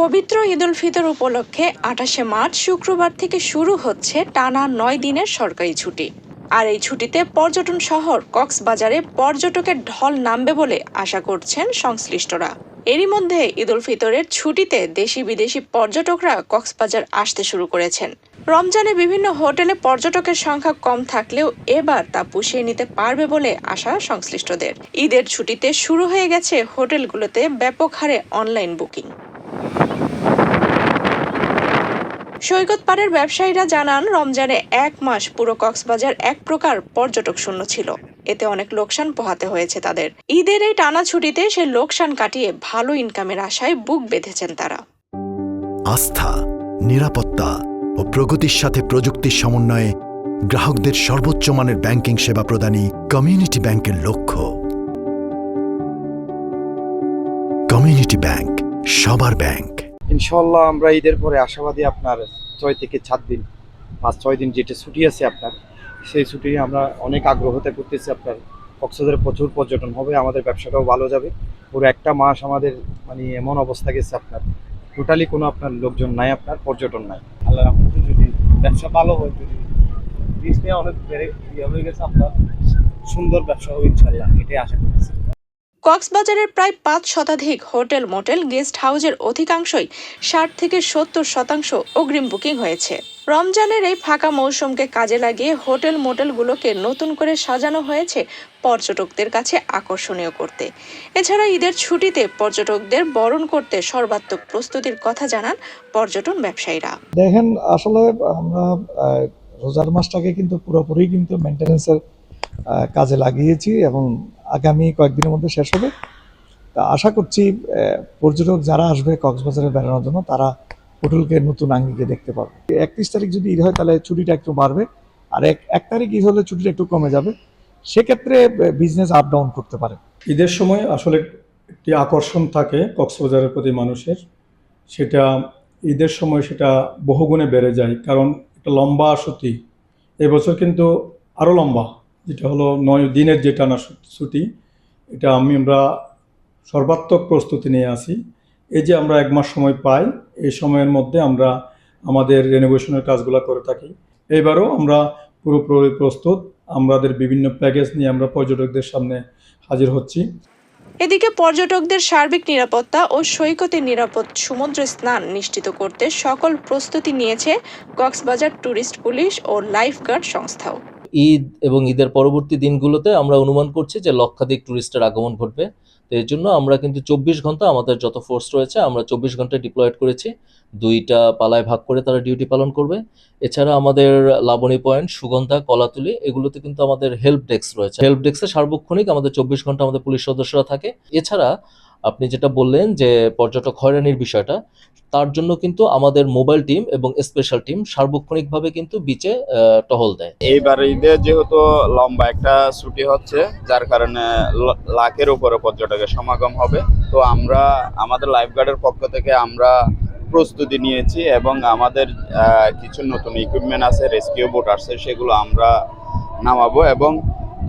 পবিত্র ঈদুল ফিতর উপলক্ষে ২৮শে মার্চ শুক্রবার থেকে শুরু হচ্ছে টানা ৯ দিনের সরকারি ছুটি। আর এই ছুটিতে পর্যটন শহর কক্সবাজারে পর্যটকের ঢল নামবে বলে আশা করছেন সংশ্লিষ্টরা। এরই মধ্যে ঈদুল ফিতরের ছুটিতে দেশি বিদেশি পর্যটকরা কক্সবাজার আসতে শুরু করেছেন। রমজানে বিভিন্ন হোটেলে পর্যটকের সংখ্যা কম থাকলেও এবার তা পুষিয়ে নিতে পারবে বলে আশা সংশ্লিষ্টদের। ঈদের ছুটিতে শুরু হয়ে গেছে হোটেলগুলোতে ব্যাপক হারে অনলাইন বুকিং। সৈকত পাড়ের ব্যবসায়ীরা জানান, রমজানে ১ মাস পুরো কক্সবাজার এক প্রকার পর্যটক শূন্য ছিল। এতে অনেক লোকসান পোহাতে হয়েছে তাদের। ঈদের এই টানা ছুটিতে সে লোকসান কাটিয়ে ভালো ইনকামের আশায় বুক বেঁধেছেন তারা। আস্থা, নিরাপত্তা ও প্রগতির সাথে প্রযুক্তির সমন্বয়ে গ্রাহকদের সর্বোচ্চ মানের ব্যাংকিং সেবা প্রদানই কমিউনিটি ব্যাংকের লক্ষ্য। কমিউনিটি ব্যাংক, সবার ব্যাংক। ইনশাআল্লাহ আমরা ঈদের পরে আশাবাদী। আপনার ৬ থেকে ৭ দিন, ৫-৬ দিন যেটা ছুটি আছে আপনার, সেই ছুটি আমরা অনেক আগ্রহতা করতেছি। আপনার কক্সবাজারে প্রচুর পর্যটন হবে, আমাদের ব্যবসাটাও ভালো যাবে। পুরো একটা মাস আমাদের এমন অবস্থা গেছে, আপনার টোটালি কোনো আপনার লোকজন নাই, আপনার পর্যটন নাই। আল্লাহ রাহমতে যদি ব্যবসা ভালো হয়, যদি বিজনেস অনেক হয়ে গেছে, আপনার সুন্দর ব্যবসা হবে ইনশাআল্লাহ, এটাই আশা করতেছি। কক্সবাজারের প্রায় ৫ শতাধিক হোটেল, মোটেল, গেস্ট হাউসের অধিকাংশই ৬০ থেকে ৭০% অগ্রিম বুকিং হয়েছে। রমজানের এই ফাঁকা মৌসুমকে কাজে লাগিয়ে হোটেল, মোটেলগুলোকে নতুন করে সাজানো হয়েছে পর্যটকদের কাছে আকর্ষণীয় করতে। এছাড়া ঈদের ছুটিতে পর্যটকদের বরণ করতে সর্বাত্মক প্রস্তুতির কথা জানান পর্যটন ব্যবসায়ীরা। দেখেন, আসলে আমরা রোজার মাসটাকে কিন্তু পুরোপুরি কিন্তু মেনটেন্যান্সের কাজে লাগিয়েছি এবং আগামী কয়েকদিনের মধ্যে শেষ হবে। তা আশা করছি পর্যটক যারা আসবে কক্সবাজারে বেড়ানোর জন্য, তারা হোটেলকে নতুন আঙ্গিকে দেখতে পারবে। ৩১ তারিখ যদি ঈদ হয় তাহলে ছুটিটা একটু বাড়বে, আর ১ তারিখ ঈদ হলে ছুটিটা একটু কমে যাবে। সেক্ষেত্রে বিজনেস আপ ডাউন করতে পারে। ঈদের সময় আসলে একটি আকর্ষণ থাকে কক্সবাজারের প্রতি মানুষের, সেটা ঈদের সময় সেটা বহুগুণে বেড়ে যায়। কারণ একটা লম্বা ছুটি, এবছর কিন্তু আরও লম্বা, যেটা হলো ৯ দিনের যে টানা ছুটি, এটা আমরা সর্বাত্মক প্রস্তুতি নিয়ে আসি। এই যে আমরা ১ মাস সময় পাই, এই সময়ের মধ্যে আমরা আমাদের রেনোভেশনের কাজগুলো করে থাকি। এবারও আমরা পুরোপুরি প্রস্তুত। আমাদের বিভিন্ন প্যাকেজ নিয়ে আমরা পর্যটকদের সামনে হাজির হচ্ছি। এদিকে পর্যটকদের সার্বিক নিরাপত্তা ও সৈকতে নিরাপদ সমুদ্র স্নান নিশ্চিত করতে সকল প্রস্তুতি নিয়েছে কক্সবাজার ট্যুরিস্ট পুলিশ ও লাইফগার্ড সংস্থাও। ঈদ এবং ঈদের পরবর্তী দিনগুলোতে আমরা অনুমান করছি যে লক্ষাধিক ট্যুরিস্টের আগমন ঘটবে। তো এর জন্য আমরা কিন্তু ২৪ ঘন্টা আমাদের যত ফোর্স রয়েছে আমরা ২৪ ঘন্টা ডিপ্লয়েড করেছি। ২টা পালায় ভাগ করে তারা ডিউটি পালন করবে। এছাড়া আমাদের লাবণী পয়েন্ট, সুগন্ধা, কলাতুলি, এগুলোতে কিন্তু আমাদের হেল্প ডেস্ক রয়েছে। হেল্প ডেস্কে সার্বক্ষণিক আমাদের ২৪ ঘন্টা আমাদের পুলিশ সদস্যরা থাকে। এছাড়া আপনি যেটা বললেন যে পর্যটক হয়রানির বিষয়টা, তার জন্য কিন্তু আমাদের মোবাইল টিম এবং স্পেশাল টিম সার্বক্ষণিকভাবে কিন্তু বিচে টহল দেয়। এইবার ঈদে যেহেতু লম্বা একটা ছুটি হচ্ছে, যার কারণে লাখের উপরে পর্যটকের সমাগম হবে। তো আমরা আমাদের লাইফগার্ডের পক্ষ থেকে আমরা প্রস্তুতি নিয়েছি এবং আমাদের কিছু নতুন ইকুইপমেন্ট আছে, রেস্কিউ বোট আছে, সেগুলো আমরা নামাবো এবং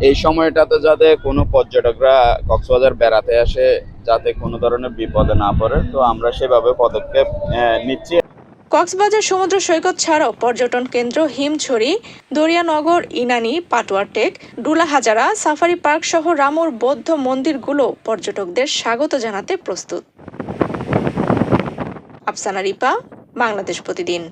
এই সময়টাতে যাতে কোনো পর্যটকরা কক্সবাজার বেড়াতে আসে যাতে কোনো ধরনের বিপদে না পড়ে, তো আমরা সেভাবে পদক্ষেপ নিচ্ছি। কক্সবাজার সমুদ্র সৈকত ছাড়াও পর্যটন কেন্দ্র হিমছড়ি, দরিয়ানগর, ইনানি, পাটুয়ারটেক, ডুলা হাজারা, সাফারি পার্ক সহ রামুর বৌদ্ধ মন্দিরগুলো পর্যটকদের স্বাগত জানাতে প্রস্তুত। আফসানা রিপা, বাংলাদেশ প্রতিদিন।